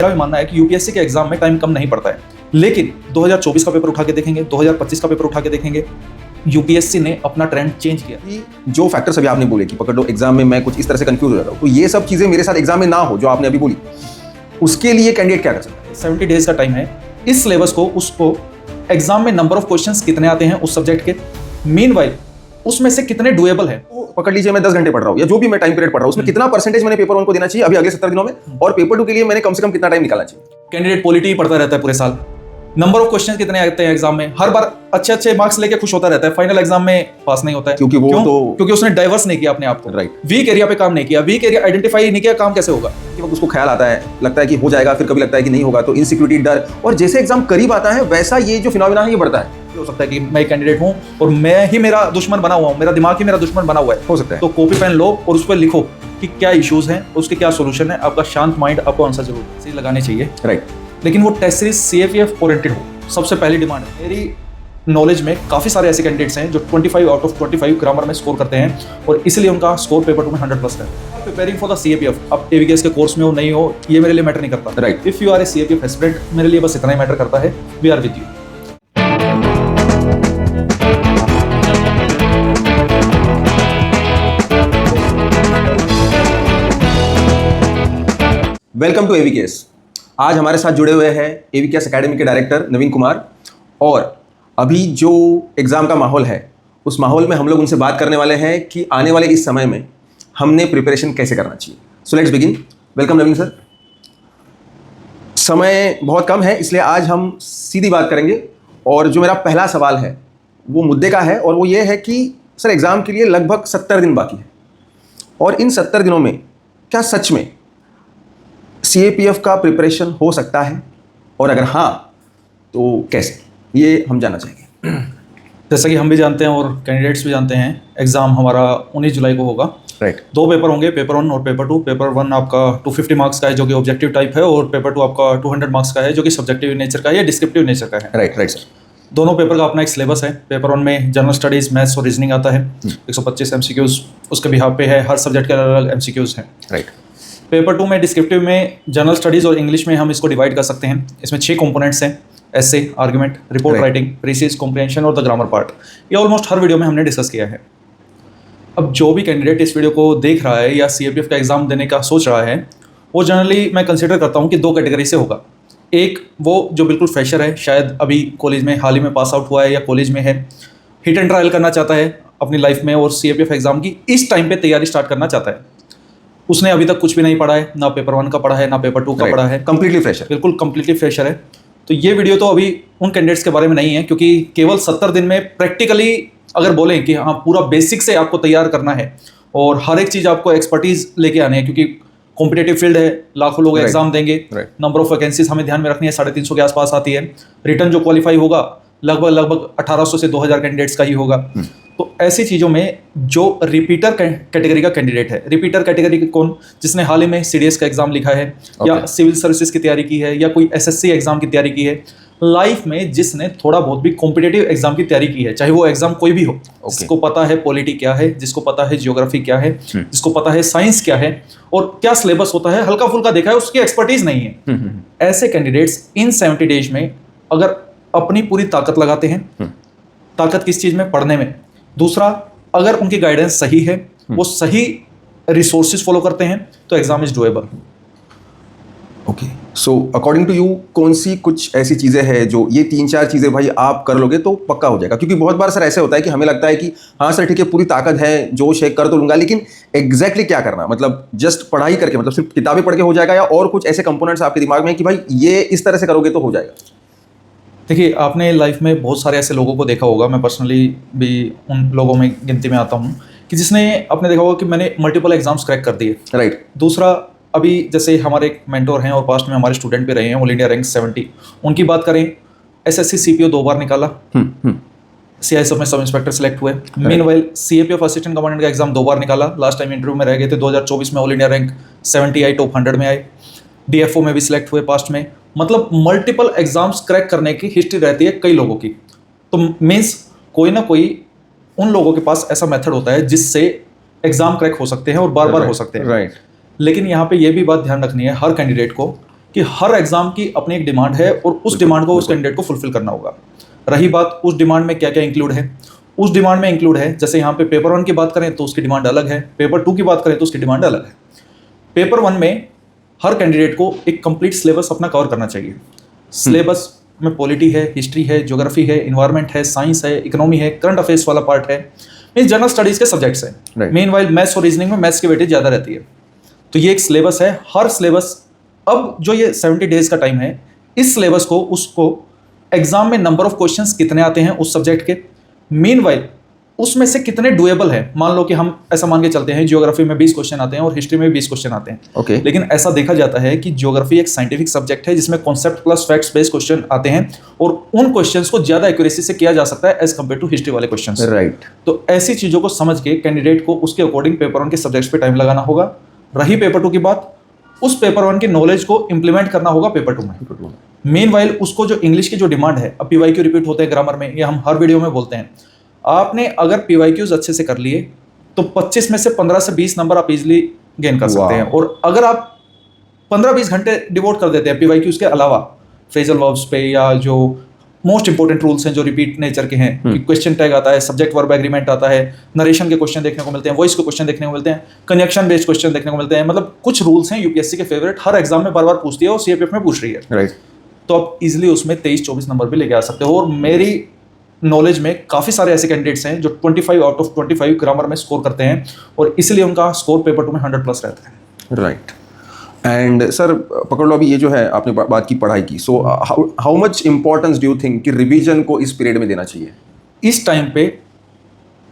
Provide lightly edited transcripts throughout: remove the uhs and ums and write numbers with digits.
मेरा भी मानना है कि यूपीएससी के एग्जाम में टाइम कम नहीं पड़ता है, लेकिन 2024 का पेपर उठा के देखेंगे, 2025 का पेपर उठा के देखेंगे, यूपीएससी ने अपना ट्रेंड चेंज किया। कि जो फैक्टर्स अभी आपने बोले कि पकड़ लो एग्जाम में मैं कुछ इस तरह से कंफ्यूज हो जाता हूँ, तो ये सब चीजें मेरे साथ एग्जाम में ना हो जो आपने अभी बोली, उसके लिए कैंडिडेट क्या कर सकता है? 70 डेज का टाइम है। इस सिलेबस को उसको एग्जाम में नंबर ऑफ क्वेश्चंस कितने आते हैं उस सब्जेक्ट के, मीनवाइल उसमें से कितने डुएबल है। पकड़ लीजिए मैं 10 घंटे पढ़ रहा हूँ या जो भी मैं टाइम पीरियड पढ़ रहा हूँ, उसमें कितना परसेंटेज मैंने पेपर 1 को देना चाहिए अभी अगले 70 दिनों में, और पेपर 2 के लिए मैंने कम से कम कितना टाइम निकालना चाहिए? कैंडिडेट पॉलिटी पढ़ता रहता है पूरे साल, नंबर ऑफ क्वेश्चंस कितने आते हैं एग्जाम में, हर बार अच्छे अच्छे मार्क्स लेके खुश होता रहता है, फाइनल एग्जाम में पास नहीं होता है। क्योंकि वो क्योंकि उसने डाइवर्स नहीं किया अपने आप को, राइट, वीक एरिया पे काम नहीं किया, वीक एरिया आइडेंटिफाई नहीं किया, काम कैसे होगा? कि उसको ख्याल आता है, लगता है कि हो जाएगा, फिर कभी लगता है कि नहीं होगा, तो इनसिक्योरिटी, डर, और जैसे एग्जाम करीब आता है वैसा ये जो फिनोमिना है ये बढ़ता है। हो सकता है कि मैं कैंडिडेट हूं और मैं ही मेरा दुश्मन बना हुआ हूं, मेरा दिमाग ही मेरा दुश्मन बना हुआ है। हो सकता है। तो कॉपी पेन लो और उस पर लिखो कि क्या इश्यूज हैं, उसके क्या सोल्यूशन है। आपका शांत माइंड आपको आंसर जरूर सही लगाने चाहिए, राइट, लेकिन वो टेस्ट सीरीज CFF ओरिएंटेड हो, सबसे पहली डिमांड है। मेरी नॉलेज में काफ़ी सारे ऐसे कैंडिडेट्स हैं जो 25 आउट ऑफ 25 ग्रामर में स्कोर करते हैं और इसलिए उनका स्कोर पेपर 2 में 100+ है। प्रिपेयरिंग फॉर द CAPF, अब AVKS के कोर्स में हो नहीं हो ये मेरे लिए मैटर नहीं करता। Right, if you are a CAPF aspirant, मेरे लिए बस इतना ही मैटर करता है, we are with you. Welcome to AVKS। आज हमारे साथ जुड़े हुए हैं AVKS एकेडमी के डायरेक्टर नवीन कुमार, और अभी जो एग्ज़ाम का माहौल है उस माहौल में हम लोग उनसे बात करने वाले हैं कि आने वाले इस समय में हमने प्रिपरेशन कैसे करना चाहिए। So let's begin. Welcome Naveen sir. समय बहुत कम है इसलिए आज हम सीधी बात करेंगे, और जो मेरा पहला सवाल है वो मुद्दे का है, और वो ये है कि सर एग्ज़ाम के लिए लगभग 70 दिन बाकी है, और इन 70 दिनों में क्या सच में CAPF का प्रिपरेशन हो सकता है, और अगर हाँ तो कैसे, ये हम जानना चाहेंगे। जैसा कि हम भी जानते हैं और कैंडिडेट्स भी जानते हैं, एग्जाम हमारा 19 जुलाई को होगा। राइट, 2 पेपर होंगे, पेपर 1 और पेपर 2। पेपर 1 आपका 250 मार्क्स का है जो कि ऑब्जेक्टिव टाइप है, और पेपर 2 आपका 200 मार्क्स का है जो कि सब्जेक्टिव नेचर का है या डिस्क्रिप्टिव नेचर का है। Right, right sir. दोनों पेपर का अपना एक सिलेबस है। पेपर 1 में जनरल स्टडीज, मैथ्स और रीजनिंग आता है, 125 MCQs उसके बिहाफ पे है, हर सब्जेक्ट के अलग अलग MCQs हैं। राइट, पेपर 2 में डिस्क्रिप्टिव में जनरल स्टडीज और इंग्लिश में हम इसको डिवाइड कर सकते हैं। इसमें 6 कंपोनेंट्स हैं: एसे, आर्गुमेंट, रिपोर्ट राइटिंग, प्रीसिज, कॉम्प्रिहेंशन और द ग्रामर पार्ट। ये ऑलमोस्ट हर वीडियो में हमने डिस्कस किया है। अब जो भी कैंडिडेट इस वीडियो को देख रहा है या CAPF का एग्जाम देने का सोच रहा है, वो जनरली मैं कंसिडर करता हूँ कि 2 कैटेगरी से होगा। एक वो जो बिल्कुल फ्रेशर है, शायद अभी कॉलेज में हाल ही में पास आउट हुआ है या कॉलेज में है, हिट एंड ट्रायल करना चाहता है अपनी लाइफ में और CAPF एग्जाम की इस टाइम पे तैयारी स्टार्ट करना चाहता है। उसने अभी तक कुछ भी नहीं पढ़ा है, ना पेपर 1 का पढ़ा है ना पेपर 2 का पढ़ा है, कंप्लीटली फ्रेशर, बिल्कुल कंप्लीटली फ्रेशर है। तो ये वीडियो तो अभी उन कैंडिडेट्स के बारे में नहीं है, क्योंकि केवल 70 दिन में प्रैक्टिकली अगर बोलें कि हाँ पूरा बेसिक से आपको तैयार करना है और हर एक चीज़ आपको एक्सपर्टीज लेके आनी है, क्योंकि कॉम्पिटेटिव फील्ड है, लाखों लोग एग्जाम देंगे, नंबर ऑफ वैकेंसीज हमें ध्यान में रखनी है, 350 के आसपास आती है। रिटर्न जो क्वालिफाई होगा लगभग 1800 से 2000 कैंडिडेट्स का ही होगा। तो ऐसी चीज़ों में जो रिपीटर कैटेगरी का कैंडिडेट है, रिपीटर कैटेगरी कौन, जिसने हाल ही में CDS का एग्जाम लिखा है या सिविल सर्विसेज की तैयारी की है या कोई SSC एग्जाम की तैयारी की है, लाइफ में जिसने थोड़ा बहुत भी कॉम्पिटेटिव एग्जाम की तैयारी की है, चाहे वो एग्जाम कोई भी हो, जिसको पता है पॉलिटी क्या है, जिसको पता है जियोग्राफी क्या है, जिसको पता है साइंस क्या है और क्या सिलेबस होता है, हल्का फुल्का देखा है, उसकी एक्सपर्टीज नहीं है। ऐसे कैंडिडेट्स इन 70 डेज में अगर अपनी पूरी ताकत लगाते हैं, ताकत किस चीज में, पढ़ने में, दूसरा अगर उनकी गाइडेंस सही है, वो सही रिसोर्सेज फॉलो करते हैं, तो exam is doable. Okay, so according to you कौन सी कुछ ऐसी चीज़ें हैं जो ये 3-4 चीज़ें भाई आप कर लोगे तो पक्का हो जाएगा? क्योंकि बहुत बार सर ऐसे होता है कि हमें लगता है कि हाँ सर ठीक है पूरी ताकत है, जोश है, कर तो लूंगा, लेकिन एग्जैक्टली क्या करना, मतलब जस्ट पढ़ाई करके, मतलब सिर्फ किताबें पढ़ के हो जाएगा, या और कुछ ऐसे कंपोनेंट्स आपके दिमाग में कि भाई ये इस तरह से करोगे तो हो जाएगा? देखिए, आपने लाइफ में बहुत सारे ऐसे लोगों को देखा होगा, मैं पर्सनली भी उन लोगों में गिनती में आता हूँ, कि जिसने आपने देखा होगा कि मैंने मल्टीपल एग्जाम्स क्रैक कर दिए। राइट। दूसरा, अभी जैसे हमारे एक मेंटोर हैं और पास्ट में हमारे स्टूडेंट भी रहे हैं, ऑल इंडिया रैंक 70, उनकी बात करें, SSC CPO 2 बार निकाला, CISF में सब इंस्पेक्टर सेलेक्ट हुए, मीनवाइल CAPF असिस्टेंट कमांडेंट का एग्जाम 2 बार निकाला, लास्ट टाइम इंटरव्यू में रह गए थे, 2024 में ऑल इंडिया रैंक 70 आई, टॉप 100 में आए, DFO में भी सिलेक्ट हुए पास्ट में। मतलब मल्टीपल एग्जाम्स क्रैक करने की हिस्ट्री रहती है कई लोगों की। तो मीन्स कोई ना कोई उन लोगों के पास ऐसा मेथड होता है जिससे एग्जाम क्रैक हो सकते हैं और बार बार हो सकते हैं। राइट। लेकिन यहाँ पे ये भी बात ध्यान रखनी है हर कैंडिडेट को कि हर एग्जाम की अपनी एक डिमांड है और उस डिमांड को उस कैंडिडेट को फुलफिल करना होगा। रही बात उस डिमांड में क्या क्या इंक्लूड है, उस डिमांड में इंक्लूड है, जैसे यहाँ पे पेपर 1 की बात करें तो उसकी डिमांड अलग है, पेपर 2 की बात करें तो उसकी डिमांड अलग है। पेपर 1 में हर कैंडिडेट को एक कंप्लीट सिलेबस अपना कवर करना चाहिए। सिलेबस में पॉलिटी है, हिस्ट्री है, ज्योग्राफी है, इन्वायरमेंट है, साइंस है, इकोनॉमी है, करंट अफेयर्स वाला पार्ट है, मीन जनरल स्टडीज के सब्जेक्ट्स हैं। मेन वाइल मैथ्स और रीजनिंग में मैथ्स की वेटेज ज़्यादा रहती है। तो ये एक सिलेबस है, हर सिलेबस, अब जो ये 70 डेज का टाइम है, इस सिलेबस को उसको एग्जाम में नंबर ऑफ क्वेश्चंस कितने आते हैं उस सब्जेक्ट के, मीन वाइल उसमें से कितने डुएबल है। मान लो कि हम ऐसा मान के चलते हैं ज्योग्राफी में 20 क्वेश्चन आते हैं और हिस्ट्री में 20 क्वेश्चन आते हैं। ओके। लेकिन ऐसा देखा जाता है कि ज्योग्राफी एक साइंटिफिक सब्जेक्ट है जिसमें concept plus facts based question आते हैं और उन क्वेश्चंस को ज्यादा एक्यूरेसी से किया जा सकता है एज कम्पेयर टू हिस्ट्री वाले क्वेश्चंस। राइट। तो ऐसी चीजों को समझ के कैंडिडेट को उसके अकॉर्डिंग पेपर 1 के सब्जेक्ट्स पे टाइम लगाना होगा। रही पेपर 2 की बात, उस पेपर 1 की नॉलेज को इंप्लीमेंट करना होगा पेपर 2 में। मेन वाइल उसको जो इंग्लिश की जो डिमांड है, अब पीवाईक्यू रिपीट होते हैं ग्रामर में, ये हम हर वीडियो में बोलते हैं। आपने अगर पीवाईक्यूज अच्छे से कर लिए तो 25 में से 15 से 20 नंबर आप इजीली गेन कर सकते हैं। और अगर आप 15-20 घंटे डिवोट कर देते हैं पीवाईक्यूज के अलावा फ्रेजल वर्ब्स पे या जो मोस्ट इंपोर्टेंट रूल्स हैं जो रिपीट नेचर के हैं, कि क्वेश्चन टैग आता है, सब्जेक्ट वर्ब एग्रीमेंट आता है, नरेशन के क्वेश्चन देखने को मिलते हैं, वॉइस के क्वेश्चन देखने को मिलते हैं, कंजक्शन बेस्ड क्वेश्चन देखने को मिलते हैं, मतलब कुछ रूल्स हैं यूपीएससी के फेवरेट, हर एग्जाम में बार बार पूछती है और सीएपीएफ में पूछ रही है। राइट। तो आप इजीली उसमें 23-24 नंबर भी लेके आ सकते हो। और मेरी नॉलेज में काफ़ी सारे ऐसे कैंडिडेट्स हैं जो 25 आउट ऑफ 25 ग्रामर में स्कोर करते हैं और इसलिए उनका स्कोर पेपर 2 में 100+ रहता है। राइट। एंड सर पकड़ लो, अभी ये जो है आपने बात की पढ़ाई की, so how much importance do you think कि रिवीजन को इस पीरियड में देना चाहिए? इस टाइम पे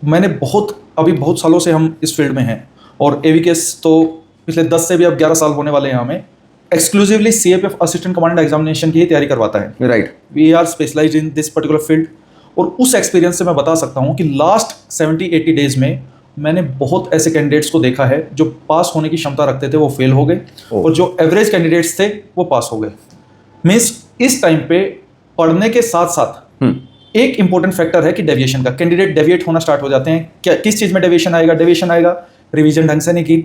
मैंने अभी बहुत सालों से हम इस फील्ड में हैं और एवीकेएस तो पिछले 10 से भी अब 11 साल होने वाले हैं, हमें exclusively CAPF assistant commandant examination की ही तैयारी करवाता है। Right. We are specialized in this particular field. और उस एक्सपीरियंस से मैं बता सकता हूँ कि लास्ट 70-80 डेज में मैंने बहुत ऐसे कैंडिडेट्स को देखा है जो पास होने की क्षमता रखते थे वो फेल हो गए और जो एवरेज कैंडिडेट्स थे वो पास हो गए। मीन्स इस टाइम पे पढ़ने के साथ साथ एक इंपॉर्टेंट फैक्टर है कि डेविएशन का, कैंडिडेट डेविएट होना स्टार्ट हो जाते हैं। क्या किस चीज में डेविएशन आएगा? डेविएशन आएगा रिवीजन ढंग से नहीं की,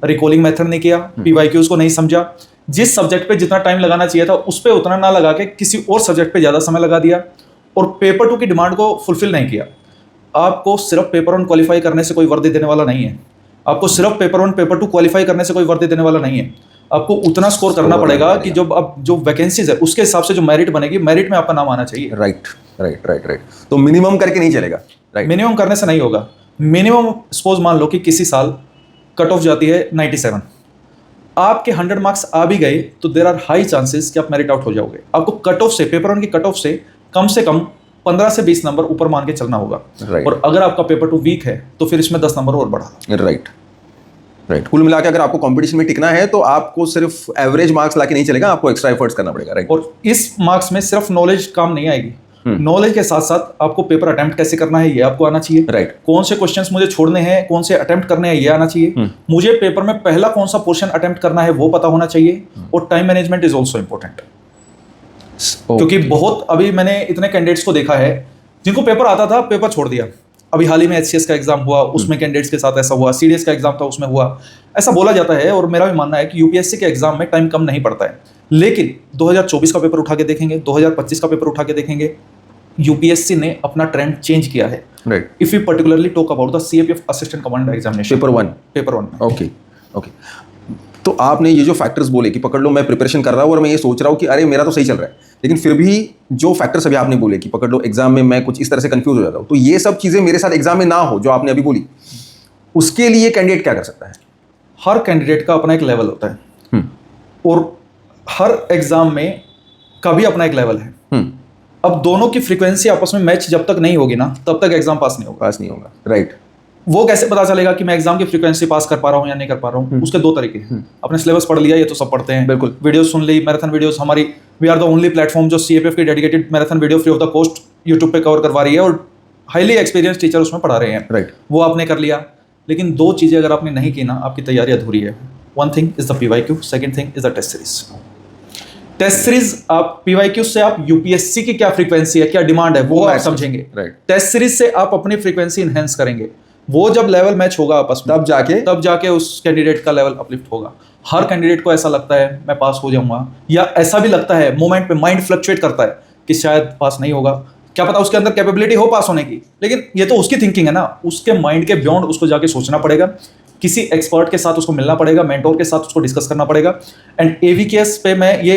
रिकॉलिंग मेथड नहीं किया, पीवाईक्यूज को नहीं समझा, जिस सब्जेक्ट पे जितना टाइम लगाना चाहिए था उस पर उतना ना लगा के किसी और सब्जेक्ट पे ज्यादा समय लगा दिया और पेपर 2 की डिमांड को फुलफिल नहीं किया। आपको सिर्फ पेपर 1 क्वालिफाई करने से कोई वर्दी देने वाला नहीं है, आपको सिर्फ पेपर 1 पेपर 2 क्वालिफाई करने से कोई वर्दी देने वाला नहीं है। आपको उतना स्कोर करना पड़ेगा कि जब अब जो वैकेंसीज है उसके हिसाब से जो मेरिट बनेगी, मेरिट में आपका नाम आना चाहिए। Right right right right. तो मिनिमम करके नहीं चलेगा। राइट। मिनिमम करने से नहीं होगा। मिनिमम सपोज मान लो कि किसी साल कट ऑफ जाती है 97, आपके 100 मार्क्स आ भी गए तो देर आर हाई चांसेस कि आप मेरिट आउट हो जाओगे। आपको कट ऑफ से, पेपर 1 की कट ऑफ से कम 15 से 20 नंबर ऊपर मान के चलना होगा। Right. और अगर आपका पेपर 2 वीक है तो फिर इसमें 10 नंबर और बढ़ा। Right right. कुल मिला के अगर आपको कंपटीशन में टिकना है तो आपको सिर्फ एवरेज मार्क्स लाके नहीं चलेगा, आपको एक्स्ट्रा एफर्ट्स करना पड़ेगा। राइट। और इस मार्क्स में सिर्फ नॉलेज काम नहीं आएगी, नॉलेज के साथ साथ आपको पेपर अटेम्प्ट कैसे करना है ये आपको आना चाहिए। राइट। कौन से क्वेश्चंस मुझे छोड़ने हैं, कौन से अटेम्प्ट करने हैं ये आना चाहिए। मुझे पेपर में पहला कौन सा पोर्शन अटेम्प्ट करना है वो पता होना चाहिए। और time management is also important, क्योंकि बहुत अभी मैंने इतने कैंडिडेट्स को देखा है जिनको पेपर आता था, पेपर छोड़ दिया। अभी हाल ही में एचसीएस का एग्जाम हुआ, उसमें कैंडिडेट्स के साथ ऐसा हुआ, सीडीएस का एग्जाम था उसमें हुआ, ऐसा बोला जाता है। और मेरा भी मानना है कि यूपीएससी के एग्जाम में टाइम कम नहीं पड़ता है, लेकिन 2024 का पेपर उठा के देखेंगे, 2025 का पेपर उठा के देखेंगे, यूपीएससी ने अपना ट्रेंड चेंज किया है। Right. If you particularly talk about the CAPF assistant commandant examination paper 1 okay okay. तो आपने ये जो फैक्टर्स बोले कि पकड़ लो मैं प्रिपरेशन कर रहा हूँ और मैं ये सोच रहा हूँ कि अरे मेरा तो सही चल रहा है, लेकिन फिर भी जो फैक्टर्स अभी आपने बोले कि पकड़ लो एग्जाम में मैं कुछ इस तरह से कंफ्यूज हो जाता हूँ, तो ये सब चीज़ें मेरे साथ एग्जाम में ना हो जो आपने अभी बोली, उसके लिए कैंडिडेट क्या कर सकता है? हर कैंडिडेट का अपना एक लेवल होता है और हर एग्जाम में का भी अपना एक लेवल है। अब दोनों की फ्रीक्वेंसी आपस में मैच जब तक नहीं होगी ना, तब तक एग्जाम पास नहीं होगा। राइट। वो कैसे पता चलेगा कि मैं एग्जाम की फ्रीक्वेंसी पास कर पा रहा हूँ या नहीं कर पा रहा हूँ? उसके 2 तरीके हैं। अपने सिलेबस पढ़ लिया, ये तो सब पढ़ते हैं, बिल्कुल। वीडियो सुन ली, मैराथन वीडियोस हमारी, we are the only platform जो सीएपीएफ की dedicated marathon video free of the cost YouTube पे कवर करवा रही है और हाईली एक्सपीरियंस टीचर उसमें पढ़ा रहे हैं। राइट। वो आपने कर लिया, लेकिन 2 चीजें अगर आपने नहीं की ना, आपकी तैयारी अधूरी है। One thing is the PYQ, second thing is the test series. Test series आप पीवाईक्यू से आप यूपीएससी की क्या फ्रीक्वेंसी है, क्या डिमांड है, वो आप समझेंगे। टेस्ट सीरीज से आप अपनी फ्रीक्वेंसी इनहेंस करेंगे। वो जब लेवल मैच होगा आपस में, तब जाके उस कैंडिडेट का लेवल अपलिफ्ट होगा। हर कैंडिडेट को ऐसा लगता है मैं पास हो जाऊंगा, या ऐसा भी लगता है मोमेंट पे माइंड फ्लक्चुएट करता है कि शायद पास नहीं होगा, क्या पता उसके अंदर कैपेबिलिटी हो पास होने की, लेकिन ये तो उसकी थिंकिंग है ना, उसके माइंड के बियॉन्ड उसको जाके सोचना पड़ेगा, किसी एक्सपर्ट के साथ उसको मिलना पड़ेगा, मेंटोर के साथ उसको डिस्कस करना पड़ेगा। एंड एवीकेएस पे मैं ये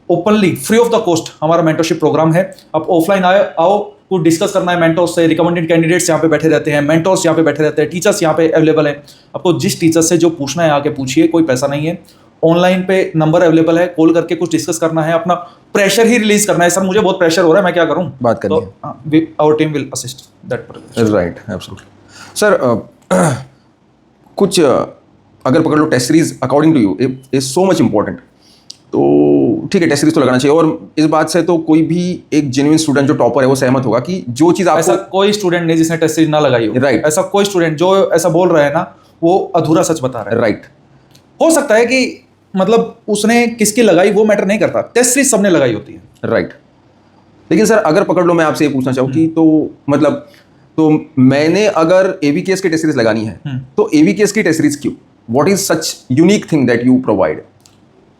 openly free of the cost हमारा मेंटरशिप प्रोग्राम है। आप ऑफलाइन आओ, कुछ डिस्कस करना है मेंटोर से, रिकमेंडेड कैंडिडेट्स यहाँ पे बैठे रहते हैं, मेंटोर्स यहाँ पे बैठे रहते हैं, टीचर्स यहाँ पे अवेलेबल हैं, आपको जिस टीचर से जो पूछना है आके पूछिए, कोई पैसा नहीं है। ऑनलाइन पे नंबर अवेलेबल है, कॉल करके कुछ डिस्कस करना है, अपना प्रेशर ही रिलीज करना है। सर मुझे बहुत प्रेशर हो रहा है, मैं क्या करूं, बात करनी तो our team will assist that. Right, absolutely. Sir कुछ अगर पकड़ लो test series according to you is so much important, तो ठीक है टेस्ट सीरीज तो लगाना चाहिए, और इस बात से तो कोई भी एक जेन्युइन स्टूडेंट जो टॉपर है वो सहमत होगा कि जो चीज़ आपको, ऐसा कोई स्टूडेंट नहीं जिसने टेस्ट सीरीज ना लगाई हो, Right. ऐसा कोई स्टूडेंट जो ऐसा बोल रहा है ना वो अधूरा सच बता रहा है। राइट, हो सकता है कि मतलब उसने किसकी लगाई वो मैटर नहीं करता, टेस्ट सीरीज सबने लगाई होती है। राइट। लेकिन सर अगर पकड़ लो, मैं आपसे ये पूछना चाहूँ कि तो मतलब तो मैंने अगर एवीकेएस की टेस्ट सीरीज लगानी है तो एवीकेएस की टेस्ट सीरीज क्यों, what is such unique thing that you provide?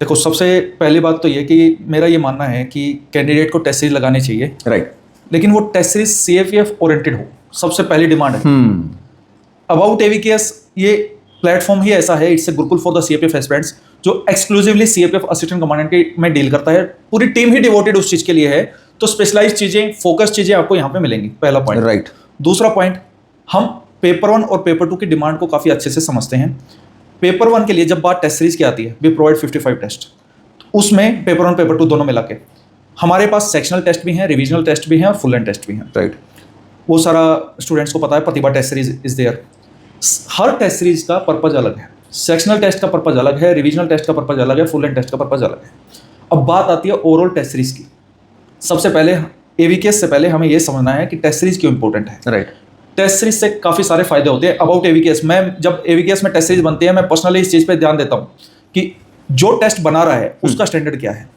देखो सबसे पहली बात तो ये कि मेरा ये मानना है कि कैंडिडेट को टेस्ट सीरीज लगानी चाहिए, राइट, लेकिन वो टेस्ट सीरीज सीएफएफ ओरिएंटेड हो, सबसे पहली डिमांड है। अबाउट एवीकेएस ये प्लेटफॉर्म ही ऐसा है, it's a Gurukul for the CAPF aspirants, जो एक्सक्लूसिवली सीएपीएफ असिस्टेंट कमांडेंट के में डील करता है, पूरी टीम ही डिवोटेड उस चीज के लिए है, तो स्पेशलाइज चीजें, फोकस चीजें आपको यहाँ पे मिलेंगी, पहला पॉइंट। राइट। दूसरा पॉइंट, हम पेपर 1 और पेपर 2 की डिमांड को काफी अच्छे से समझते हैं। पेपर 1 के लिए जब बात टेस्ट सीरीज की आती है, वी प्रोवाइड 55 टेस्ट, उसमें पेपर 1 पेपर 2 दोनों मिला के हमारे पास सेक्शनल टेस्ट भी हैं, रिविजनल टेस्ट भी हैं और फुल एंड टेस्ट भी हैं। राइट, वो सारा स्टूडेंट्स को पता है, Pratibha test series is there. हर टेस्ट सीरीज का पर्पज अलग है, सेक्शनल टेस्ट का पर्पज अलग है, रिविजनल टेस्ट का पर्पज अलग है, फुल एंड टेस्ट का पर्पज अलग है। अब बात आती है ओवरऑल टेस्ट सीरीज की। सबसे पहले एवीकेएस से पहले हमें यह समझना है कि टेस्ट सीरीज क्यों इंपॉर्टेंट है। राइट। टेस्ट सीरीज से काफी सारे फायदे होते हैं। अबाउट एवीकेएस, मैं जब एवीकेएस में टेस्ट सीरीज बनती है, मैं पर्सनली इस चीज पे ध्यान देता हूं कि जो टेस्ट बना रहा है उसका स्टैंडर्ड क्या है,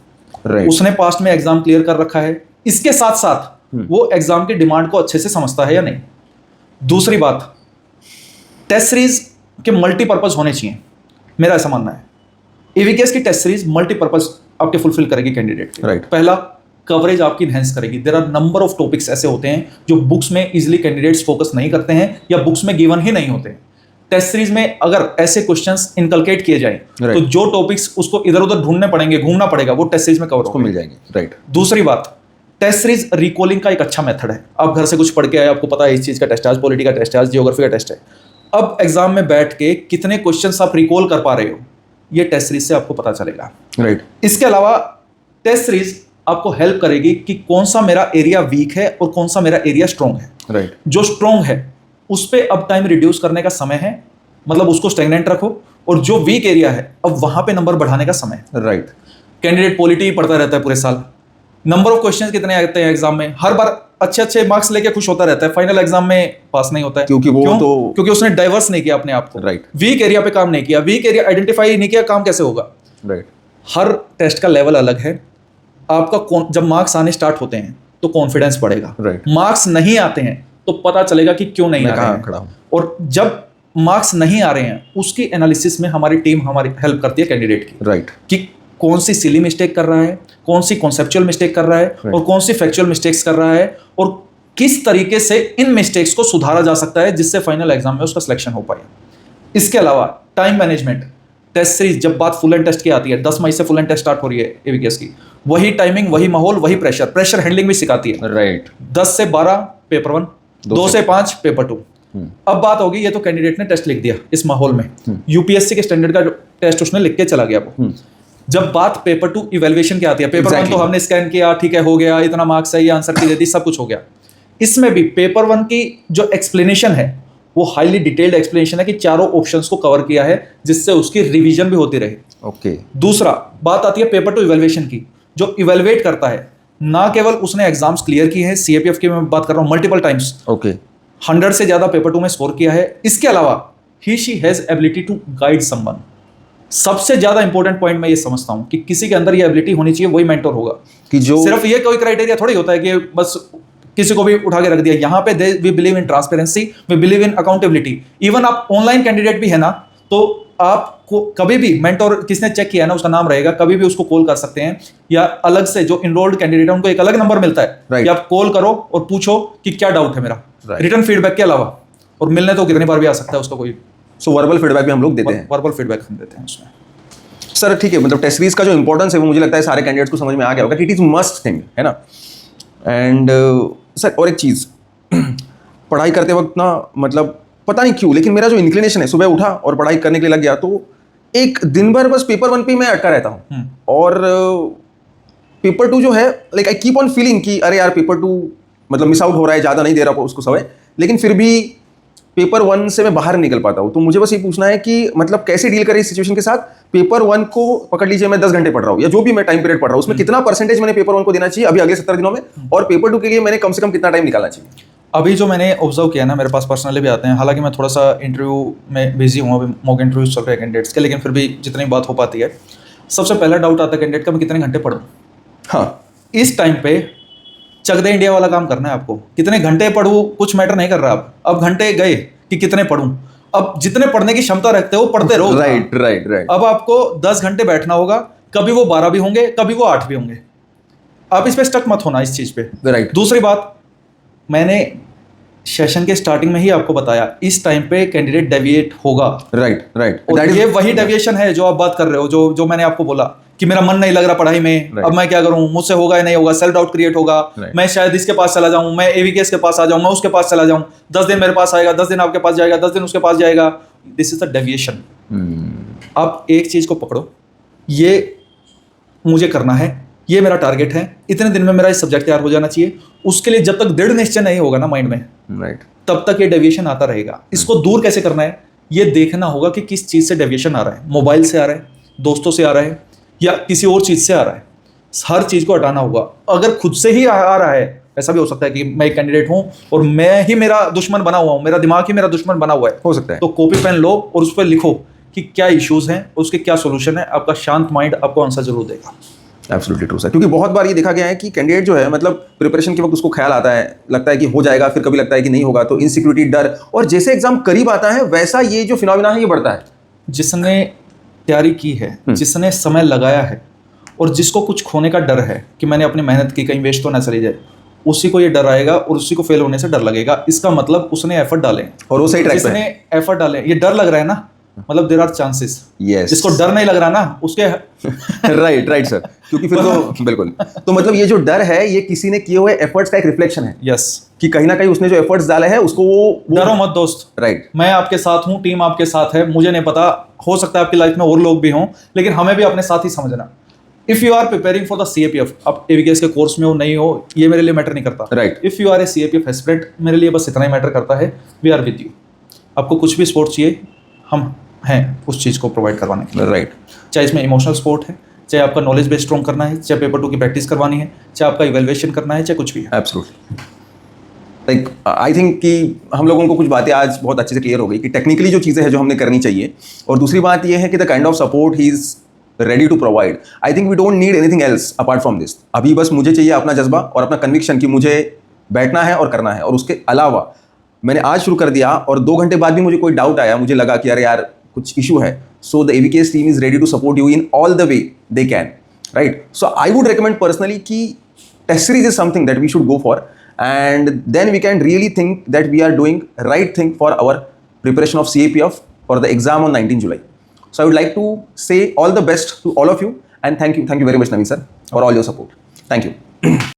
राइट, उसने पास्ट में एग्जाम क्लियर कर रखा है, इसके साथ साथ वो एग्जाम की डिमांड को अच्छे से समझता है या नहीं। दूसरी बात, टेस्ट सीरीज के मल्टीपर्पज होने चाहिए, मेरा ऐसा मानना है। एवीकेएस की टेस्ट सीरीज मल्टीपर्पज आपके फुलफिल करेगी कैंडिडेट के। Right. पहला, कवरेज आपकी इनहेंस करेगी। There are number of topics ऐसे होते हैं जो बुक्स में इजीली कैंडिडेट्स फोकस नहीं करते हैं या बुक्स में गिवन ही नहीं होते हैं। टेस्ट सीरीज में अगर ऐसे क्वेश्चंस इनकलकेट किए जाए Right. तो जो टॉपिक्स उसको इधर उधर ढूंढने पड़ेंगे, घूमना पड़ेगा, वो टेस्ट सीरीज में कवर को मिल जाएंगे। राइट। दूसरी बात, टेस्ट सीरीज रिकॉलिंग का एक अच्छा मेथड है। आप घर से कुछ पढ़ के आए, आपको पता है इस चीज का टेस्ट है, आज पॉलिटी का टेस्ट है, आज जियोग्राफी का टेस्ट है, अब एग्जाम में बैठ के कितने क्वेश्चंस आप रिकॉल कर पा रहे हो, ये टेस्ट सीरीज से आपको पता चलेगा। राइट। इसके अलावा टेस्ट सीरीज आपको हेल्प करेगी कि कौन सा मेरा एरिया वीक है और कौन सा मेरा एरिया स्ट्रॉन्ग है। राइट। जो स्ट्रॉन्ग है उस पे अब टाइम रिड्यूस करने का समय है, मतलब उसको स्टेगनेंट रखो, और जो वीक एरिया है अब वहां पे नंबर बढ़ाने का समय है। राइट। कैंडिडेट पॉलिटी पढ़ता रहता है पूरे साल, नंबर ऑफ क्वेश्चंस कितने आते हैं एग्जाम में, हर बार अच्छे अच्छे मार्क्स लेके खुश होता रहता है, फाइनल एग्जाम में पास नहीं होता है। क्योंकि वो तो क्योंकि उसने डाइवर्स नहीं किया अपने आप को। राइट। वीक एरिया पे काम नहीं किया, वीक एरिया आइडेंटिफाई नहीं किया, काम कैसे होगा। राइट। हर टेस्ट का लेवल अलग है। आपका जब मार्क्स आने स्टार्ट होते हैं तो कॉन्फिडेंस बढ़ेगा। Right. मार्क्स नहीं आते हैं तो पता चलेगा कि क्यों नहीं आ रहे हैं। खड़ा हूं। और जब मार्क्स नहीं आ रहे हैं उसकी एनालिसिस में हमारी टीम हमारी हेल्प करती है कैंडिडेट की। राइट। कि कौन सी सिली मिस्टेक कर रहा है, कौन सी कॉन्सेप्चुअल मिस्टेक कर रहा है, Right. और कौन सी फैक्चुअल मिस्टेक्स कर रहा है, और किस तरीके से इन मिस्टेक्स को सुधारा जा सकता है जिससे फाइनल एग्जाम में उसका सिलेक्शन हो पाए। इसके अलावा टाइम मैनेजमेंट, टेस्ट सीरीज जब बात फुल एंड टेस्ट की आती है, 10 मई से फुल एंड टेस्ट स्टार्ट हो रही है एवीकेएस की, वही टाइमिंग, वही माहौल, वही प्रेशर हैंडलिंग भी सिखाती है। राइट। 10 से 12 पेपर 1, 2 से 5 पेपर 2। अब बात होगी, ये तो कैंडिडेट ने टेस्ट लिख दिया इस माहौल में, यूपीएससी के स्टैंडर्ड का टेस्ट उसने लिख के चला गया वो। जब बात पेपर 2 इवैल्यूएशन की आती है, पेपर 1 तो हमने स्कैन किया, ठीक है, हो गया, इतना मार्क्स है, ये आंसर की दे दी, सब कुछ हो गया। इसमें भी पेपर 1 की जो एक्सप्लेनेशन है वो हाईली डिटेल्ड एक्सप्लेनेशन है कि चारों ऑप्शंस को कवर किया है जिससे उसकी रिवीजन भी होती रहे। ओके। दूसरा बात आती है पेपर 2 इवैल्यूएशन की, जो इवैल्यूएट करता है ना केवल उसने एग्जाम्स क्लियर किए हैं, सीएपीएफ की मैं बात कर रहा हूं, मल्टीपल टाइम्स, ओके, 100 से ज्यादा पेपर 2 में स्कोर किया है। इसके अलावा he she has ability to guide someone. सबसे ज्यादा इंपॉर्टेंट पॉइंट मैं ये समझता हूं कि किसी के अंदर ये एबिलिटी होनी चाहिए, वही मेंटोर होगा। कि जो सिर्फ ये कोई क्राइटेरिया थोड़ी होता है कि बस किसी को भी उठा के रख दिया। यहाँ पे we believe in transparency, we believe in accountability. Even आप ऑनलाइन कैंडिडेट भी है ना, तो आप कभी भी मेंटोर किसने चेक किया है ना, उसका नाम रहेगा, कभी भी उसको कॉल कर सकते हैं, या अलग से जो इनरोल्ड कैंडिडेट है उनको एक अलग नंबर मिलता है Right. कि आप कॉल करो और पूछो कि क्या डाउट है मेरा, Right. रिटर्न फीडबैक के अलावा। और मिलने तो कितनी बार भी आ सकता है उसका कोई, सो वर्बल फीडबैक भी हम लोग देते हैं। वर्बल फीडबैक हम देते हैं उसमें। सर ठीक है, मतलब टेस्ट सीरीज का जो इंपॉर्टेंस है वो मुझे लगता है सारे कैंडिडेट्स को समझ में आ गया होगा कि इट इज मस्ट थिंग, है ना। एंड सर और एक चीज़, पढ़ाई करते वक्त ना, मतलब पता नहीं क्यों, लेकिन मेरा जो इंक्लिनेशन है, सुबह उठा और पढ़ाई करने के लिए लग गया, तो एक दिन भर बस पेपर 1 पे मैं अटका रहता हूँ, और पेपर 2 जो है, like I keep on feeling कि अरे यार पेपर 2 मतलब मिस आउट हो रहा है, ज़्यादा नहीं दे रहा उसको समय, लेकिन फिर भी पेपर 1 से मैं बाहर निकल पाता हूँ। तो मुझे बस ये पूछना है कि मतलब कैसे डील करें इस सिचुएशन के साथ। पेपर 1 को पकड़ लीजिए, मैं 10 घंटे पढ़ रहा हूँ या जो भी मैं टाइम पीरियड पढ़ रहा हूँ, उसमें कितना परसेंटेज मैंने पेपर 1 को देना चाहिए अभी अगले 70 दिनों में, और पेपर 2 के लिए मैंने कम से कम कितना टाइम निकालना चाहिए। अभी जो मैंने ऑब्जर्व किया ना, मेरे पास पर्सनली भी आते हैं, हालांकि मैं थोड़ा सा इंटरव्यू में बिजी हूँ, अभी मॉक इंटरव्यूज चल रहे हैं कैंडिडेट्स के, लेकिन फिर भी जितनी बात हो पाती है, सबसे पहला डाउट आता है कैंडिडेट का, मैं कितने घंटे पढ़ूँ। हाँ, इस टाइम पे चक दे इंडिया वाला काम करना है आपको। कितने घंटे पढ़ूँ कुछ मैटर नहीं कर रहा, अब घंटे गए कि कितने पढ़ूं। अब जितने पढ़ने की क्षमता रखते हो पढ़ते रहो। राइट। अब आपको 10 घंटे बैठना होगा, कभी वो 12 भी होंगे, कभी वो 8 भी होंगे। आप इस पे स्टक मत होना, इस चीज पे। राइट। दूसरी बात, मैंने सेशन के स्टार्टिंग में ही आपको बताया, इस टाइम पे कैंडिडेट डेविएट होगा। राइट। और ये वही डेविएशन है जो आप बात कर रहे हो, जो मैंने आपको बोला कि मेरा मन नहीं लग रहा पढ़ाई में, अब मैं क्या करूं, मुझसे होगा या नहीं होगा, सेल्फ डाउट क्रिएट होगा, मैं शायद इसके पास चला जाऊं, मैं एवीकेएस के पास आ जाऊं, मैं उसके पास चला जाऊं, 10 दिन मेरे पास आएगा, 10 दिन आपके पास जाएगा, 10 दिन उसके पास जाएगा। This is the deviation. आप एक चीज को पकड़ो, ये मुझे करना है, ये मेरा टारगेट है, इतने दिन में मेरा इस सब्जेक्ट तैयार हो जाना चाहिए। उसके लिए जब तक दृढ़ निश्चय नहीं होगा ना माइंड में, तब तक ये डेविएशन आता रहेगा। इसको दूर कैसे करना है, ये देखना होगा कि किस चीज से डेविएशन आ रहा है। मोबाइल से आ रहा है, दोस्तों से आ रहा है, या किसी और चीज से आ रहा है। हर चीज को हटाना होगा। अगर खुद से ही आ रहा है, ऐसा भी हो सकता है कि मैं एक कैंडिडेट हूं और मैं ही मेरा दुश्मन बना हुआ हूं, मेरा दिमाग ही मेरा दुश्मन बना हुआ है, हो सकता है। तो कॉपी पेन लो और उस पर लिखो कि क्या इश्यूज हैं, उसके क्या सोल्यूशन है। आपका शांत माइंड आपको आंसर जरूर देगा। एब्सोल्युटली ट्रू सर, क्योंकि बहुत बार ये देखा गया है कि कैंडिडेट जो है, मतलब प्रिपरेशन के वक्त उसको ख्याल आता है, लगता है कि हो जाएगा, फिर कभी लगता है कि नहीं होगा, तो इनसिक्योरिटी, डर, और जैसे एग्जाम करीब आता है वैसा ये जो फिनोमिना है ये बढ़ता है। जिसने तैयारी की है, जिसने समय लगाया है, और जिसको कुछ खोने का डर है कि मैंने अपनी मेहनत की कहीं वेस्ट तो ना चली जाए, उसी को ये डर आएगा और उसी को फेल होने से डर लगेगा। इसका मतलब उसने एफर्ट डाले और वो सही ट्रैक पे है। जिसने एफर्ट डाले, ये डर लग रहा है ना, मतलब देयर आर चांसेस। यस। जिसको डर नहीं लग रहा ना, उसके राइट सर, क्योंकि फिर तो बिल्कुल, तो मतलब ये जो डर है ये किसी ने किए हुए एफर्ट्स का एक रिफ्लेक्शन है। यस, कि कहीं ना कहीं उसने जो एफर्ट्स डाले हैं उसको वो डरो मत दोस्त। राइट। मैं आपके साथ हूँ, टीम आपके साथ है। मुझे नहीं पता, हो सकता है आपकी लाइफ में और लोग भी हों, लेकिन हमें भी अपने साथ ही समझना। If you are preparing for the CAPF, आप एवीकेएस के कोर्स में हो नहीं हो, ये मेरे लिए मैटर नहीं करता। Right. If you are a CAPF aspirant, मेरे लिए बस इतना ही मैटर करता है, वी आर विद यू। आपको कुछ भी सपोर्ट चाहिए, हम हैं उस चीज़ को प्रोवाइड करवाने के लिए। राइट। चाहे इसमें इमोशनल सपोर्ट है, चाहे आपका नॉलेज बेस स्ट्रॉन्ग करना है, चाहे पेपर 2 की प्रैक्टिस करवानी है, चाहे आपका इवैल्यूएशन करना है, चाहे कुछ भी है। एब्सोल्युटली। लाइक आई थिंक कि हम लोगों को कुछ बातें आज बहुत अच्छे से क्लियर हो गई कि टेक्निकली जो चीज़ें हैं जो हमने करनी चाहिए, और दूसरी बात ये है कि the kind of support he is ready to provide. I think we don't need anything else apart from this. अभी बस मुझे चाहिए अपना जज्बा और अपना कन्विक्शन कि मुझे बैठना है और करना है, और उसके अलावा मैंने आज शुरू कर दिया और 2 घंटे बाद भी मुझे कोई डाउट आया, मुझे लगा कि अरे यार कुछ इशू है, so the AVKS team is ready to support you in all the way they can, right. So I would recommend personally कि test series is something that we should go for, and then we can really think that we are doing right thing for our preparation of CAPF for the exam on 19 July. So I would like to say all the best to all of you, and thank you very much Naveen sir for all your support. Thank you.